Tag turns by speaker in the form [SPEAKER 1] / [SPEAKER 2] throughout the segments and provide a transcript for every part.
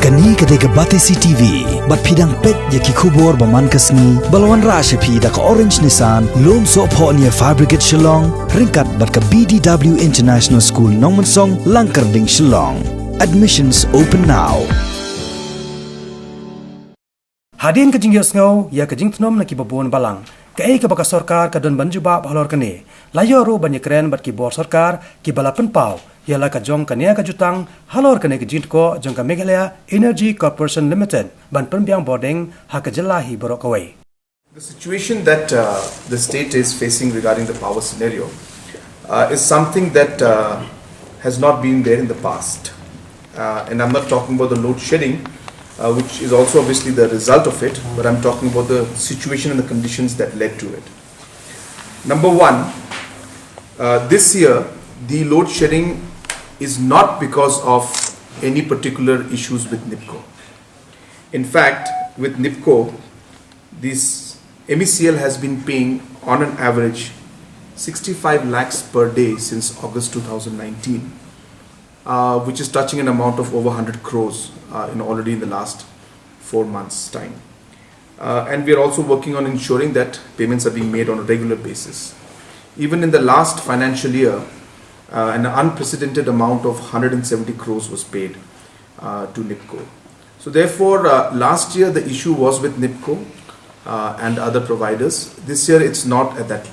[SPEAKER 1] Kani kadega Batesi TV, bat pidang pet yaki kubor baman kasni, balwan rasha pi da ka Orange Nissan, lom so po niya Fabricate Shillong, ringkat bat ka BDW International School Nongmansong, Langkarding Shillong. Admissions open now.
[SPEAKER 2] Hadin ka jingyos ngaw, ya ka jingtnom na kibabuan balang. Kaya ka baka sorkar ka don banjuba balor kani. Layo ro banyak keren bat kibor sorkar, kibalapan pau. Yala ka jong kania ka jutang, halor kani ka jintko jong ka Meghalaya Energy Corporation Limited, ban pembiang boarding ha ka jelahi borok away.
[SPEAKER 3] The situation that the state is facing regarding the power scenario is something that has not been there in the past. And I'm not talking about the load shedding, which is also obviously the result of it, but I'm talking about the situation and the conditions that led to it. Number one, this year, the load shedding is not because of any particular issues with NIPCO. In fact, with NIPCO, this MECL has been paying on an average 65 lakhs per day since August 2019, which is touching an amount of over 100 crores already in the last 4 months' time. And we are also working on ensuring that payments are being made on a regular basis. Even in the last financial year, an unprecedented amount of 170 crores was paid to NIPCO. So therefore, last year the issue was with NIPCO and other providers. This year it's not at that.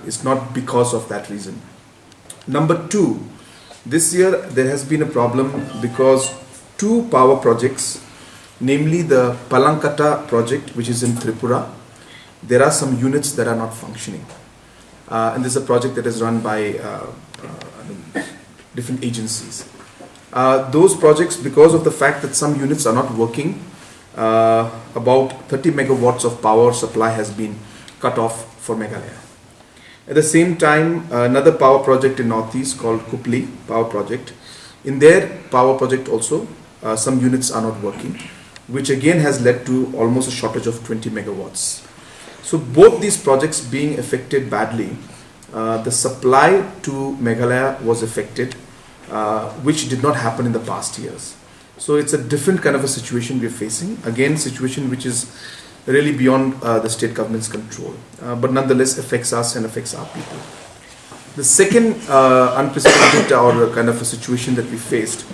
[SPEAKER 3] It's not because of that reason. Number two, this year there has been a problem because two power projects, namely the Palankata project, which is in Tripura, there are some units that are not functioning. And this is a project that is run by different agencies. Those projects, because of the fact that some units are not working, about 30 megawatts of power supply has been cut off for Meghalaya. At the same time, another power project in Northeast called Kupli Power Project. In their power project also, some units are not working, which again has led to almost a shortage of 20 megawatts. So both these projects being affected badly, the supply to Meghalaya was affected, which did not happen in the past years. So it's a different kind of a situation we're facing. Again, situation which is really beyond the state government's control, but nonetheless affects us and affects our people. The second unprecedented or kind of a situation that we faced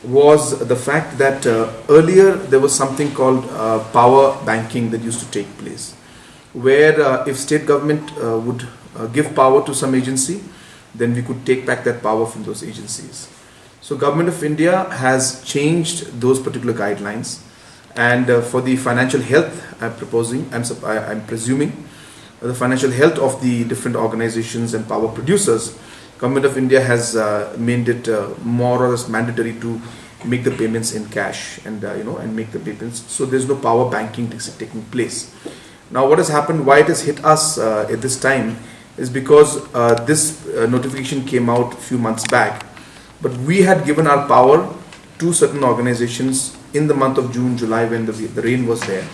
[SPEAKER 3] was the fact that earlier there was something called power banking that used to take place, where if state government would give power to some agency, then we could take back that power from those agencies. So Government of India has changed those particular guidelines, and for the financial health, I'm presuming the financial health of the different organizations and power producers, Government of India has made it more or less mandatory to make the payments in cash and and make the payments. So there's no power banking taking place. Now, what has happened? Why it has hit us at this time is because this notification came out a few months back, but we had given our power to certain organizations in the month of June, July, when the rain was there.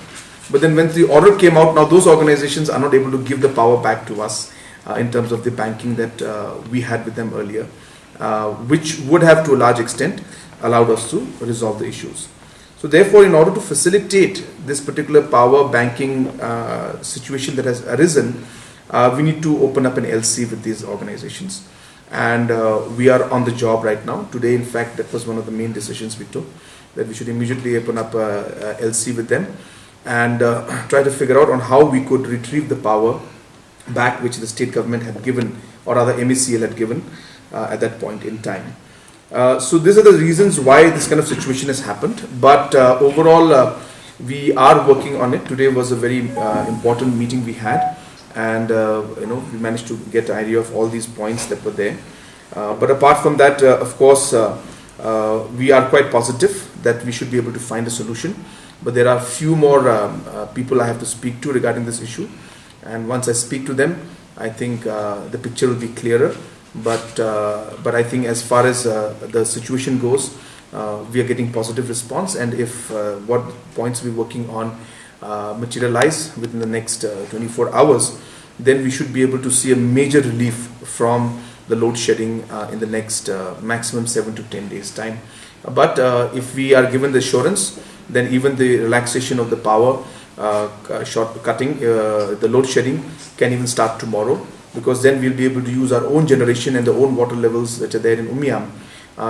[SPEAKER 3] But then when the order came out, now those organizations are not able to give the power back to us in terms of the banking that we had with them earlier, which would have to a large extent allowed us to resolve the issues. So therefore, in order to facilitate this particular power banking situation that has arisen, we need to open up an LC with these organizations. And we are on the job right now. Today, in fact, that was one of the main decisions we took, that we should immediately open up a LC with them and try to figure out on how we could retrieve the power back which the state government had given, or rather MECL had given at that point in time. So these are the reasons why this kind of situation has happened. But overall, we are working on it. Today was a very important meeting we had, and we managed to get an idea of all these points that were there. But apart from that, of course, we are quite positive that we should be able to find a solution. But there are a few more people I have to speak to regarding this issue, and once I speak to them, I think the picture will be clearer. But I think as far as the situation goes, we are getting positive response, and if what points we're working on materialize within the next 24 hours, then we should be able to see a major relief from the load shedding in the next maximum 7 to 10 days time, But if we are given the assurance, then even the relaxation of the power short cutting, the load shedding can even start tomorrow, because then we'll be able to use our own generation and the own water levels that are there in Umiam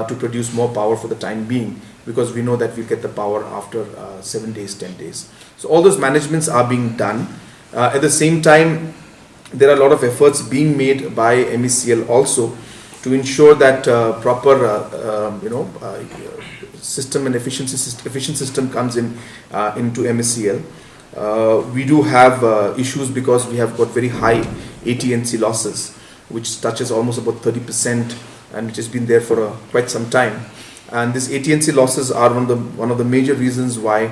[SPEAKER 3] to produce more power for the time being, because we know that we'll get the power after 7 days, 10 days. So all those managements are being done. At the same time, there are a lot of efforts being made by MECL also to ensure that proper system and efficient system comes in into MECL. We do have issues because we have got very high AT&C losses, which touches almost about 30%, and which has been there for quite some time. And these AT&C losses are one of the major reasons why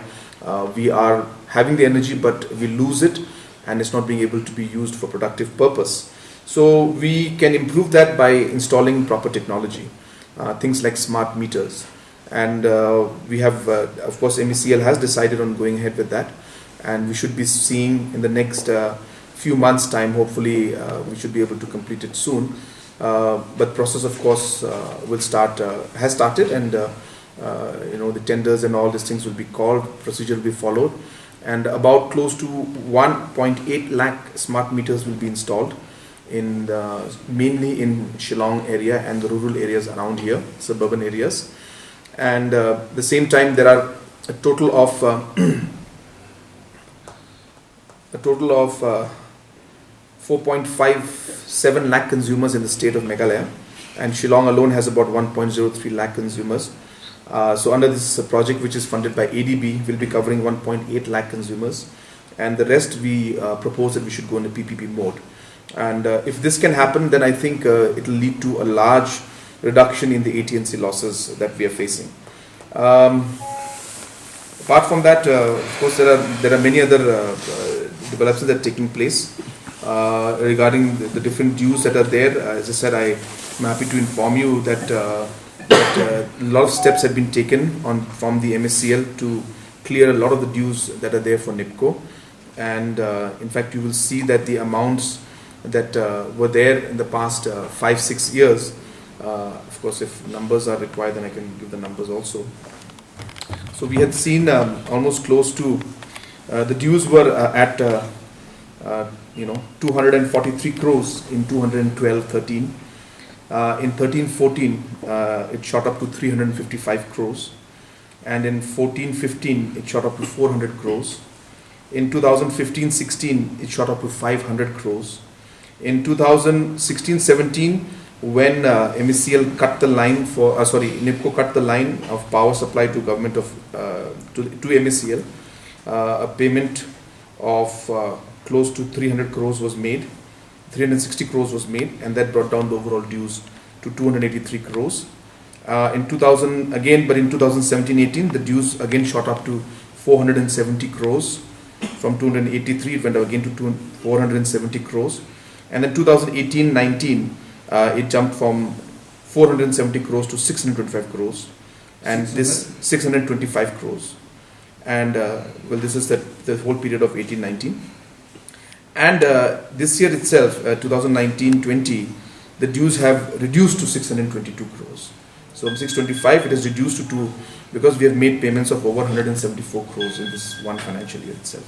[SPEAKER 3] we are having the energy, but we lose it, and it's not being able to be used for productive purpose. So we can improve that by installing proper technology, things like smart meters. And we have, of course, MECL has decided on going ahead with that, and we should be seeing in the next few months' time, hopefully we should be able to complete it soon. But process, of course, has started, and the tenders and all these things will be called, procedure will be followed, and about close to 1.8 lakh smart meters will be installed in mainly in Shillong area and the rural areas around here, suburban areas. And the same time, there are a total of 4.57 lakh consumers in the state of Meghalaya, and Shillong alone has about 1.03 lakh consumers. So under this project, which is funded by ADB, will be covering 1.8 lakh consumers, and the rest we propose that we should go in a PPP mode. And if this can happen, then I think it will lead to a large reduction in the AT&C losses that we are facing. Apart from that, of course, there are many other developments that are taking place regarding the different dues that are there. As I said, I'm happy to inform you that a lot of steps have been taken from the MECL to clear a lot of the dues that are there for NIPCO. And in fact, you will see that the amounts that were there in the past 5-6 years, of course, if numbers are required, then I can give the numbers also. So we had seen almost close to the dues were at 243 crores in 2012-13. In 13-14, it shot up to 355 crores, and in 14-15, it shot up to 400 crores. In 2015-16, it shot up to 500 crores. In 2016-17, when MECL cut the line NIPCO cut the line of power supply to government of to MECL, a payment of close to 300 crores was made, 360 crores was made, and that brought down the overall dues to 283 crores. In 2017-18, the dues again shot up to 470 crores. From 283, it went again to 470 crores. And then 2018-19, it jumped from 470 crores to 625 crores, and this 625 crores. And well, this is the whole period of 18-19. And this year itself, 2019-20, the dues have reduced to 622 crores. So from 625, it is reduced to 2, because we have made payments of over 174 crores in this one financial year itself.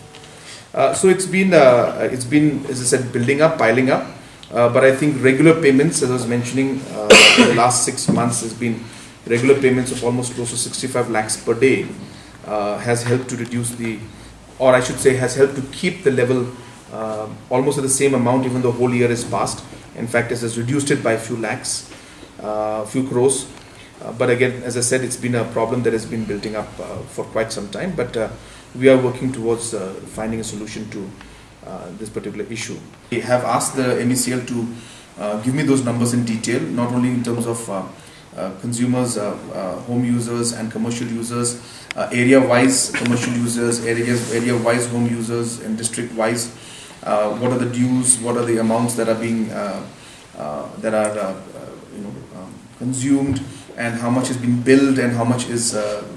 [SPEAKER 3] So it's been, as I said, building up, piling up. But I think regular payments, as I was mentioning, in the last 6 months has been regular payments of almost close to 65 lakhs per day, has helped to reduce has helped to keep the level almost at the same amount, even though the whole year is passed. In fact, it has reduced it by a few lakhs, few crores. But again, as I said, it's been a problem that has been building up for quite some time. But we are working towards finding a solution to this particular issue. We have asked the MECL to give me those numbers in detail, not only in terms of consumers, home users and commercial users, area-wise commercial users, area-wise home users, and district-wise. What are the dues? What are the amounts that are being consumed, and how much has been billed, and how much is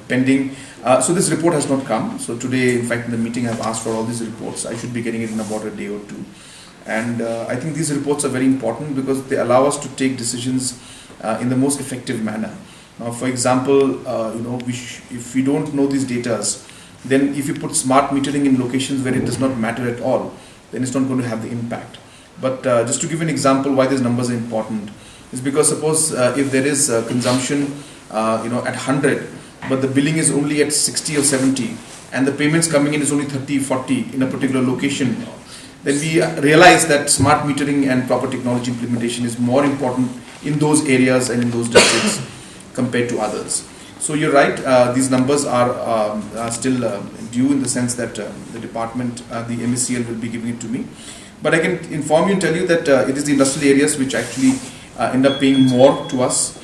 [SPEAKER 3] pending. So this report has not come. So today, in fact, in the meeting, I've asked for all these reports. I should be getting it in about a day or two. And I think these reports are very important because they allow us to take decisions in the most effective manner. Now, for example, if we don't know these datas, then if you put smart metering in locations where it does not matter at all, then it's not going to have the impact. But just to give an example why these numbers are important, is because suppose if there is consumption at 100, but the billing is only at 60 or 70, and the payments coming in is only 30, 40 in a particular location, then we realize that smart metering and proper technology implementation is more important in those areas and in those districts compared to others. So you're right, these numbers are still due in the sense that the department, the MECL will be giving it to me. But I can inform you and tell you that it is the industrial areas which actually end up paying more to us.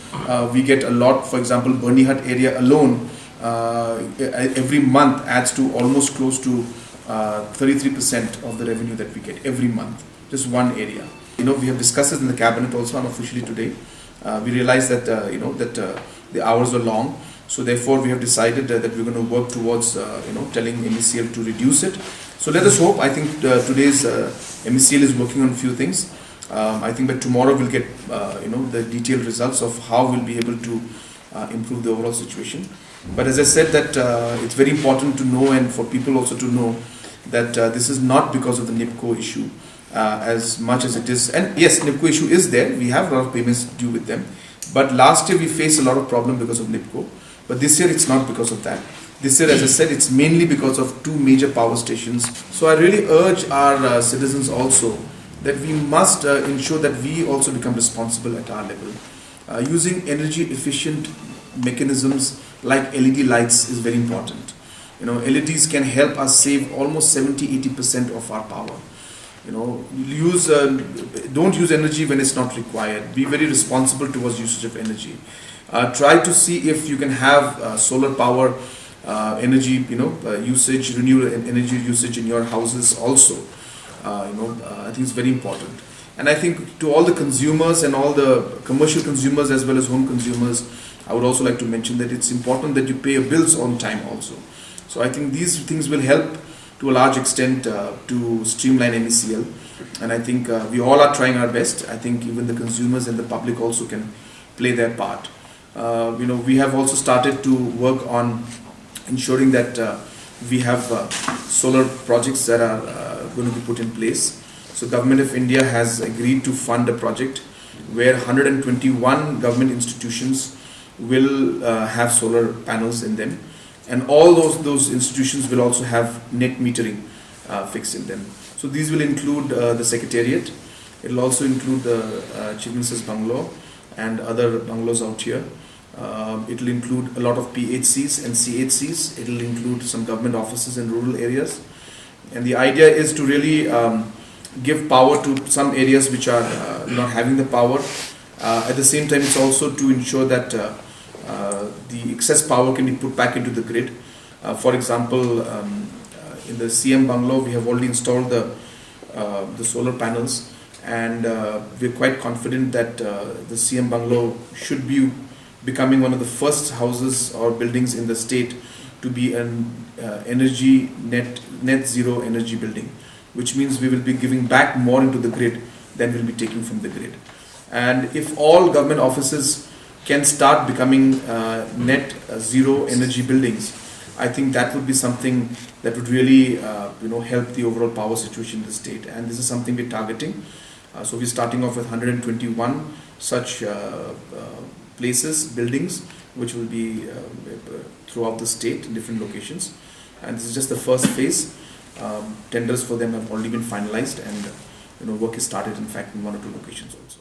[SPEAKER 3] We get a lot, for example, Bernihat area alone every month adds to almost close to 33% of the revenue that we get every month, just one area. We have discussed it in the cabinet also unofficially today. We realized that the hours were long, so therefore we have decided that we're going to work towards telling MECL to reduce it. So let us hope. I think today's MECL is working on a few things. I think by tomorrow we'll get the detailed results of how we'll be able to improve the overall situation. But as I said, that it's very important to know, and for people also to know, that this is not because of the NIPCO issue as much as it is. And yes, NIPCO issue is there. We have a lot of payments due with them. But last year we faced a lot of problem because of NIPCO. But this year it's not because of that. This year, as I said, it's mainly because of two major power stations. So I really urge our citizens also that we must ensure that we also become responsible at our level. Using energy efficient mechanisms like LED lights is very important. LEDs can help us save almost 70-80% of our power. Don't use energy when it's not required. Be very responsible towards usage of energy. Try to see if you can have solar power energy, usage, renewable energy usage in your houses also. I think it's very important. And I think to all the consumers and all the commercial consumers as well as home consumers, I would also like to mention that it's important that you pay your bills on time also. So I think these things will help to a large extent to streamline MECL. And I think we all are trying our best. I think even the consumers and the public also can play their part. We have also started to work on ensuring that we have solar projects that are going to be put in place. So Government of India has agreed to fund a project where 121 government institutions will have solar panels in them, and all those institutions will also have net metering fixed in them. So these will include the Secretariat. It will also include the Chief Minister's bungalow and other bungalows out here. It will include a lot of PHCs and CHCs. It will include some government offices in rural areas. And the idea is to really give power to some areas which are not having the power. At the same time, it's also to ensure that the excess power can be put back into the grid. For example, in the CM bungalow, we have already installed the solar panels, and we're quite confident that the CM bungalow should be becoming one of the first houses or buildings in the state to be an energy net zero energy building, which means we will be giving back more into the grid than we'll be taking from the grid. And if all government offices can start becoming net zero energy buildings, I think that would be something that would really help the overall power situation in the state. And this is something we're targeting. So we're starting off with 121 such places, buildings, which will be throughout the state in different locations. And this is just the first phase. Tenders for them have already been finalized, and work is started, in fact, in 1 or 2 locations also.